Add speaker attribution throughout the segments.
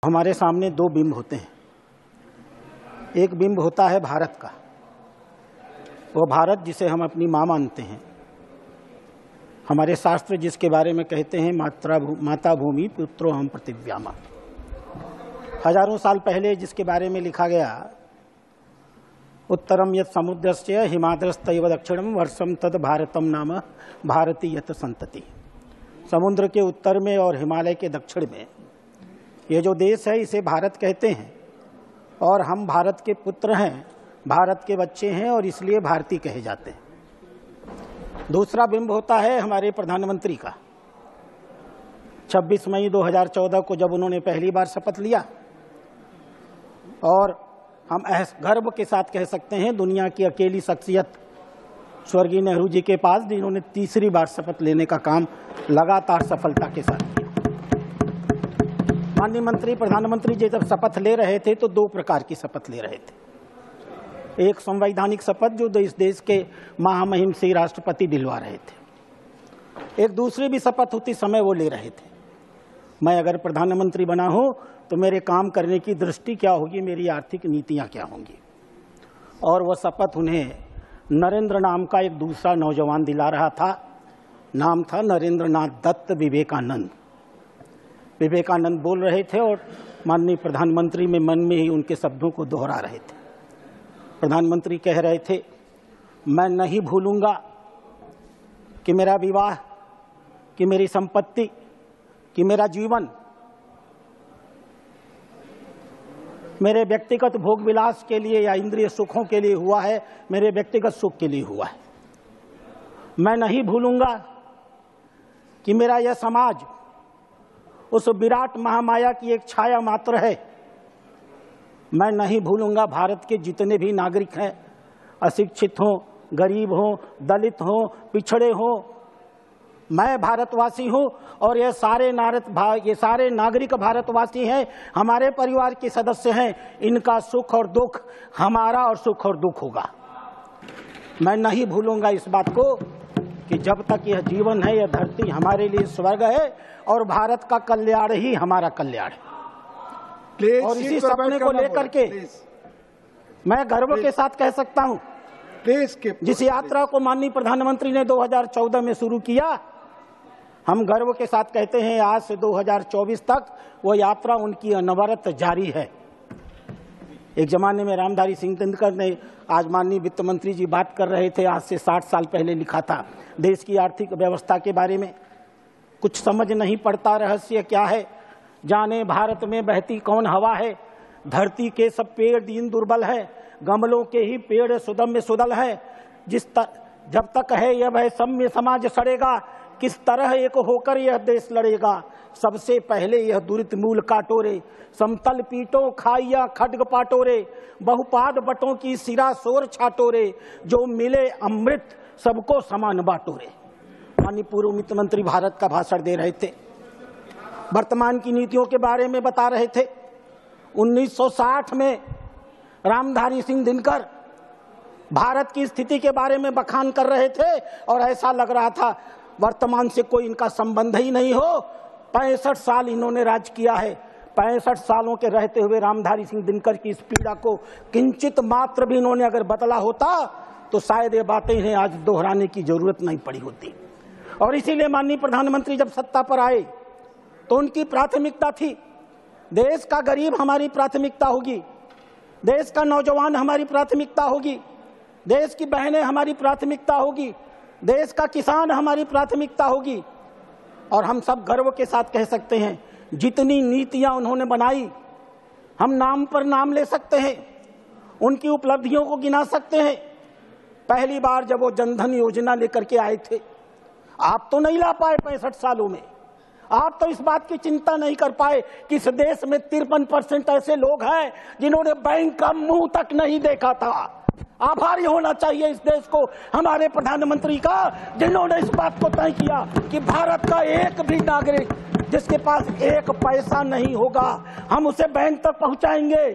Speaker 1: हमारे सामने दो बिंब होते हैं। एक बिंब होता है भारत का, वो भारत जिसे हम अपनी माँ मानते हैं। हमारे शास्त्र जिसके बारे में कहते हैं माता भूमि पुत्रो हम पृथिव्यामा। हजारों साल पहले जिसके बारे में लिखा गया, उत्तरम यत् समुद्रस्य हिमाद्रस्तैव दक्षिणम वर्षम तद भारतम नाम भारती यत संतति। समुद्र के उत्तर में और हिमालय के दक्षिण में ये जो देश है इसे भारत कहते हैं, और हम भारत के पुत्र हैं, भारत के बच्चे हैं, और इसलिए भारतीय कहे जाते हैं। दूसरा बिंब होता है हमारे प्रधानमंत्री का। 26 मई 2014 को जब उन्होंने पहली बार शपथ लिया, और हम गर्व के साथ कह सकते हैं दुनिया की अकेली शख्सियत स्वर्गीय नेहरू जी के पास, जिन्होंने तीसरी बार शपथ लेने का काम लगातार सफलता के साथ किया। माननीय मंत्री प्रधानमंत्री जी जब शपथ ले रहे थे तो दो प्रकार की शपथ ले रहे थे। एक संवैधानिक शपथ जो इस देश के महामहिम से राष्ट्रपति दिलवा रहे थे, एक दूसरी भी शपथ उसी समय वो ले रहे थे। मैं अगर प्रधानमंत्री बना हूं तो मेरे काम करने की दृष्टि क्या होगी, मेरी आर्थिक नीतियां क्या होंगी। और वह शपथ उन्हें नरेंद्र नाम का एक दूसरा नौजवान दिला रहा था। नाम था नरेंद्र नाथ दत्त विवेकानंद। विवेकानंद बोल रहे थे और माननीय प्रधानमंत्री में मन में ही उनके शब्दों को दोहरा रहे थे। प्रधानमंत्री कह रहे थे, मैं नहीं भूलूंगा कि मेरा विवाह, कि मेरी संपत्ति, कि मेरा जीवन मेरे व्यक्तिगत भोग विलास के लिए या इंद्रिय सुखों के लिए हुआ है, मेरे व्यक्तिगत सुख के लिए हुआ है। मैं नहीं भूलूंगा कि मेरा यह समाज उस विराट महामाया की एक छाया मात्र है। मैं नहीं भूलूंगा भारत के जितने भी नागरिक हैं, अशिक्षित हों, गरीब हों, दलित हों, पिछड़े हों, मैं भारतवासी हूं और ये सारे नागरिक भारतवासी हैं, हमारे परिवार के सदस्य हैं। इनका सुख और दुख हमारा और सुख और दुख होगा। मैं नहीं भूलूंगा इस बात को कि जब तक यह जीवन है, यह धरती हमारे लिए स्वर्ग है और भारत का कल्याण ही हमारा कल्याण है। और इसी सपने को लेकर के मैं गर्व के साथ कह सकता हूं, जिस यात्रा को माननीय प्रधानमंत्री ने 2014 में शुरू किया, हम गर्व के साथ कहते हैं आज से 2024 तक वो यात्रा उनकी अनवरत जारी है। एक जमाने में रामधारी सिंह दिनकर ने, आज माननीय वित्त मंत्री जी बात कर रहे थे, आज से 60 साल पहले लिखा था देश की आर्थिक व्यवस्था के बारे में। कुछ समझ नहीं पड़ता रहस्य क्या है, जाने भारत में बहती कौन हवा है। धरती के सब पेड़ दीन दुर्बल है, गमलों के ही पेड़ सुदम्य सुदल है। जब तक है यह वह सम्य समाज सड़ेगा, किस तरह एक होकर यह देश लड़ेगा। सबसे पहले यह दुरित मूल काटोरे, समतल पीटों खाइया खड्ग पाटोरे, बहुपाद बटों की सिरा शोर छाटोरे, जो मिले अमृत सबको समान बाटोरे। माननीय पूर्व वित्त मंत्री भारत का भाषण दे रहे थे, वर्तमान की नीतियों के बारे में बता रहे थे। 1960 में रामधारी सिंह दिनकर भारत की स्थिति के बारे में बखान कर रहे थे और ऐसा लग रहा था वर्तमान से कोई इनका संबंध ही नहीं हो। 65 साल इन्होंने राज किया है। 65 सालों के रहते हुए रामधारी सिंह दिनकर की इस पीड़ा को किंचित मात्र भी इन्होंने अगर बदला होता तो शायद ये बातें इन्हें आज दोहराने की जरूरत नहीं पड़ी होती। और इसीलिए माननीय प्रधानमंत्री जब सत्ता पर आए तो उनकी प्राथमिकता थी, देश का गरीब हमारी प्राथमिकता होगी, देश का नौजवान हमारी प्राथमिकता होगी, देश की बहनें हमारी प्राथमिकता होगी, देश का किसान हमारी प्राथमिकता होगी। और हम सब गर्व के साथ कह सकते हैं जितनी नीतियां उन्होंने बनाई, हम नाम पर नाम ले सकते हैं, उनकी उपलब्धियों को गिना सकते हैं। पहली बार जब वो जनधन योजना लेकर के आए थे, आप तो नहीं ला पाए 65 सालों में, आप तो इस बात की चिंता नहीं कर पाए कि इस देश में 53% ऐसे लोग हैं जिन्होंने बैंक का मुंह तक नहीं देखा था। आभारी होना चाहिए इस देश को हमारे प्रधानमंत्री का, जिन्होंने इस बात को तय किया कि भारत का एक भी नागरिक जिसके पास एक पैसा नहीं होगा हम उसे बैंक तक पहुंचाएंगे।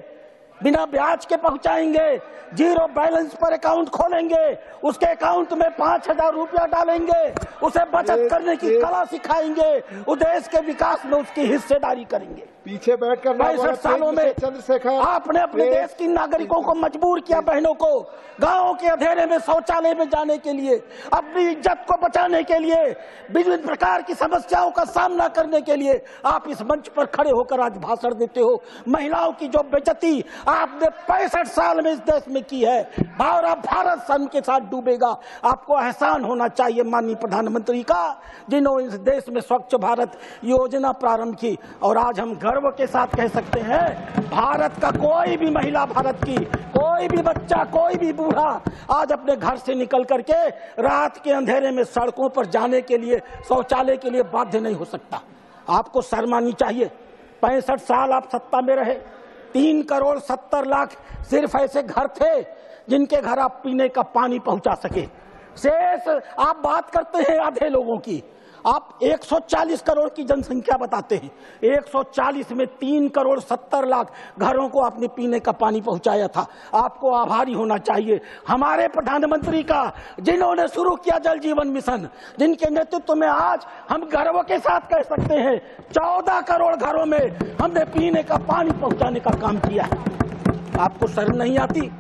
Speaker 1: बिना ब्याज के पहुंचाएंगे, जीरो बैलेंस पर अकाउंट खोलेंगे, उसके अकाउंट में 5,000 रुपया डालेंगे, उसे बचत करने की कला सिखाएंगे, उस देश के विकास में उसकी हिस्सेदारी करेंगे।
Speaker 2: पीछे बैठकर
Speaker 1: 65 सालों में
Speaker 2: चंद्रशेखर
Speaker 1: आपने अपने देश की नागरिकों को मजबूर किया, बहनों को गांवों के अंधेरे में शौचालय में जाने के लिए, अपनी इज्जत को बचाने के लिए, विभिन्न प्रकार की समस्याओं का सामना करने के लिए आप इस मंच पर खड़े होकर आज भाषण देते हो। महिलाओं की जो बेइज्जती आपने 65 साल में इस देश में की है, भारत सन के साथ डूबेगा। आपको एहसान होना चाहिए माननीय प्रधानमंत्री का, जिन्होंने इस देश में स्वच्छ भारत योजना प्रारंभ की। और आज हम गर्व के साथ कह सकते हैं, भारत का कोई भी महिला, भारत की कोई भी बच्चा, कोई भी बूढ़ा आज अपने घर से निकल करके रात के अंधेरे में सड़कों पर जाने के लिए, शौचालय के लिए बाध्य नहीं हो सकता। आपको शर्म आनी चाहिए। 65 साल आप सत्ता में रहे, 3,70,00,000 सिर्फ ऐसे घर थे जिनके घर आप पीने का पानी पहुंचा सके। शेष आप बात करते हैं आधे लोगों की, आप 140 करोड़ की जनसंख्या बताते हैं, 140 में 3,70,00,000 घरों को आपने पीने का पानी पहुंचाया था। आपको आभारी होना चाहिए हमारे प्रधानमंत्री का, जिन्होंने शुरू किया जल जीवन मिशन, जिनके नेतृत्व में आज हम गर्व के साथ कह सकते हैं 14 करोड़ घरों में हमने पीने का पानी पहुंचाने का काम किया है। आपको शर्म नहीं आती?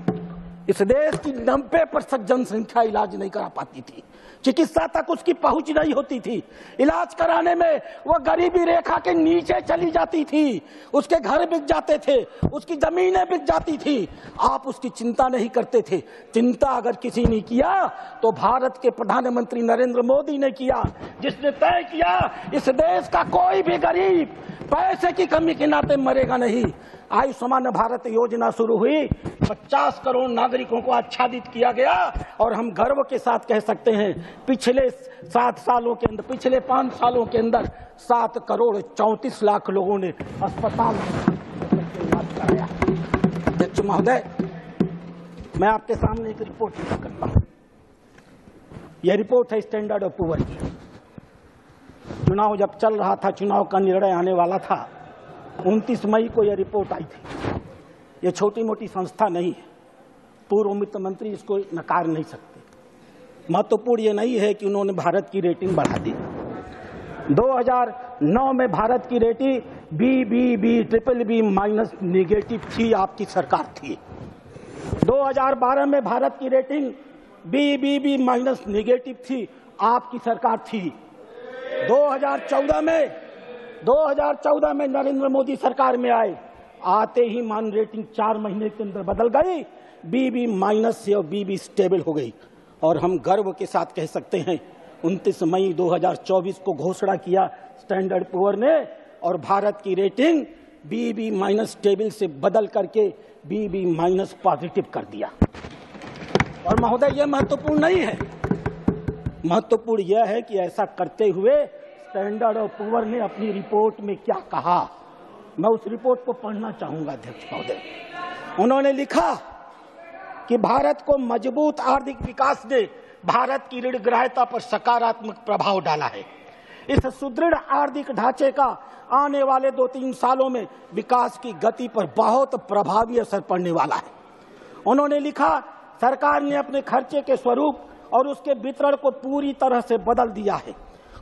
Speaker 1: इस देश की 90% जनसंख्या इलाज नहीं करा पाती थी, चिकित्सा तक उसकी पहुंच नहीं होती थी। इलाज कराने में वो गरीबी रेखा के नीचे चली जाती थी, उसके घर बिक जाते थे, उसकी जमीनें बिक जाती थी। आप उसकी चिंता नहीं करते थे। चिंता अगर किसी ने किया तो भारत के प्रधानमंत्री नरेंद्र मोदी ने किया, जिसने तय किया इस देश का कोई भी गरीब पैसे की कमी के नाते मरेगा नहीं। आयुष्मान भारत योजना शुरू हुई, 50 करोड़ नागरिकों को आच्छादित किया गया और हम गर्व के साथ कह सकते हैं पिछले 7 सालों के अंदर, पिछले 5 सालों के अंदर 7 करोड़ 34 लाख लोगों ने अस्पताल में इलाज कराया। अध्यक्ष महोदय, मैं आपके सामने एक रिपोर्ट पेश करता हूं। यह रिपोर्ट है स्टैंडर्ड ऑफ पुअर की। चुनाव जब चल रहा था, चुनाव का निर्णय आने वाला था, 29 मई को यह रिपोर्ट आई थी। यह छोटी मोटी संस्था नहीं है, पूर्व वित्त मंत्री इसको नकार नहीं सकते। महत्वपूर्ण यह नहीं है कि उन्होंने भारत की रेटिंग बढ़ा दी। 2009 में भारत की रेटिंग BBB माइनस नेगेटिव थी, आपकी सरकार थी। 2012 में भारत की रेटिंग BBB माइनस नेगेटिव थी, आपकी सरकार थी। 2014 में नरेंद्र मोदी सरकार में आए, आते ही मान रेटिंग 4 महीने के अंदर बदल गई, BB माइनस से और BB स्टेबल हो गई। और हम गर्व के साथ कह सकते हैं 29 मई 2024 को घोषणा किया स्टैंडर्ड पुअर ने, और भारत की रेटिंग BB माइनस स्टेबल से बदल करके BB माइनस पॉजिटिव कर दिया। और महोदय, यह महत्वपूर्ण नहीं है, महत्वपूर्ण यह है कि ऐसा करते हुए स्टैंडर्ड ऑफ पुअर ने अपनी रिपोर्ट में क्या कहा, मैं उस रिपोर्ट को पढ़ना चाहूंगा अध्यक्ष महोदय। उन्होंने लिखा कि भारत को मजबूत आर्थिक विकास ने भारत की ऋण ग्राह्यता पर सकारात्मक प्रभाव डाला है। इस सुदृढ़ आर्थिक ढांचे का आने वाले 2-3 सालों में विकास की गति पर बहुत प्रभावी असर पड़ने वाला है। उन्होंने लिखा, सरकार ने अपने खर्चे के स्वरूप और उसके वितरण को पूरी तरह से बदल दिया है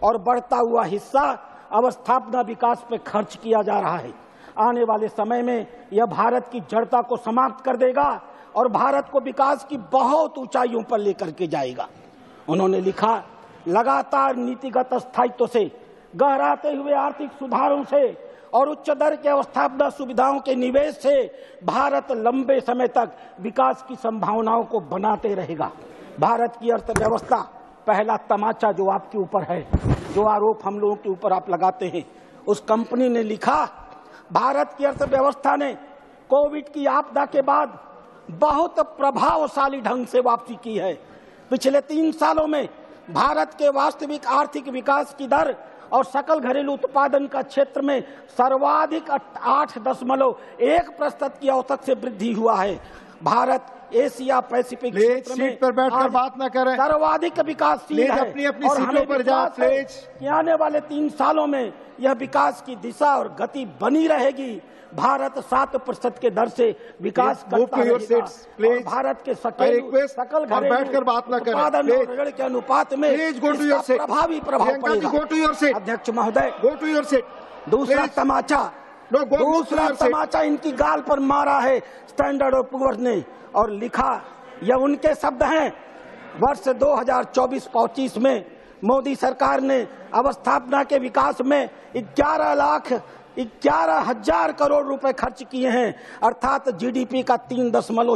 Speaker 1: और बढ़ता हुआ हिस्सा अवस्थापना विकास पर खर्च किया जा रहा है। आने वाले समय में यह भारत की जड़ता को समाप्त कर देगा और भारत को विकास की बहुत ऊंचाइयों पर लेकर के जाएगा। उन्होंने लिखा, लगातार नीतिगत स्थायित्व से, गहराते हुए आर्थिक सुधारों से और उच्च दर के अवस्थापना सुविधाओं के निवेश से भारत लंबे समय तक विकास की संभावनाओं को बनाते रहेगा। भारत की अर्थव्यवस्था, पहला तमाचा जो आपके ऊपर है, जो आरोप हम लोगों के ऊपर आप लगाते हैं, उस कंपनी ने लिखा, भारत की अर्थव्यवस्था ने कोविड की आपदा के बाद बहुत प्रभावशाली ढंग से वापसी की है। पिछले 3 सालों में भारत के वास्तविक आर्थिक विकास की दर और सकल घरेलू उत्पादन का क्षेत्र में सर्वाधिक 8.1% की औसत से वृद्धि हुआ है। भारत एशिया पैसिफिक क्षेत्र में
Speaker 2: सीट पर बैठकर बात न करें।
Speaker 1: सर्वाधिक विकासशील है।
Speaker 2: अपनी
Speaker 1: और
Speaker 2: सीटों
Speaker 1: हमें
Speaker 2: पर जाओ
Speaker 1: विश्वास है कि आने वाले 3 सालों में यह विकास की दिशा और गति बनी रहेगी। भारत 7% के दर से विकास करता रहेगा। और भारत के सकल घरेलू उत्पादन और ऋण के अनुपात में इसका प्रभावी प्रभाव पड़ेगा। अध्यक्ष महोदय, दूसरा तमाचा इनकी गाल पर मारा है स्टैंडर्ड और पुअर्स ने, और लिखा, यह उनके शब्द हैं, वर्ष 2024-25 में मोदी सरकार ने अवस्थापना के विकास में 11,11,000 करोड़ रुपए खर्च किए हैं, अर्थात जीडीपी का 3.4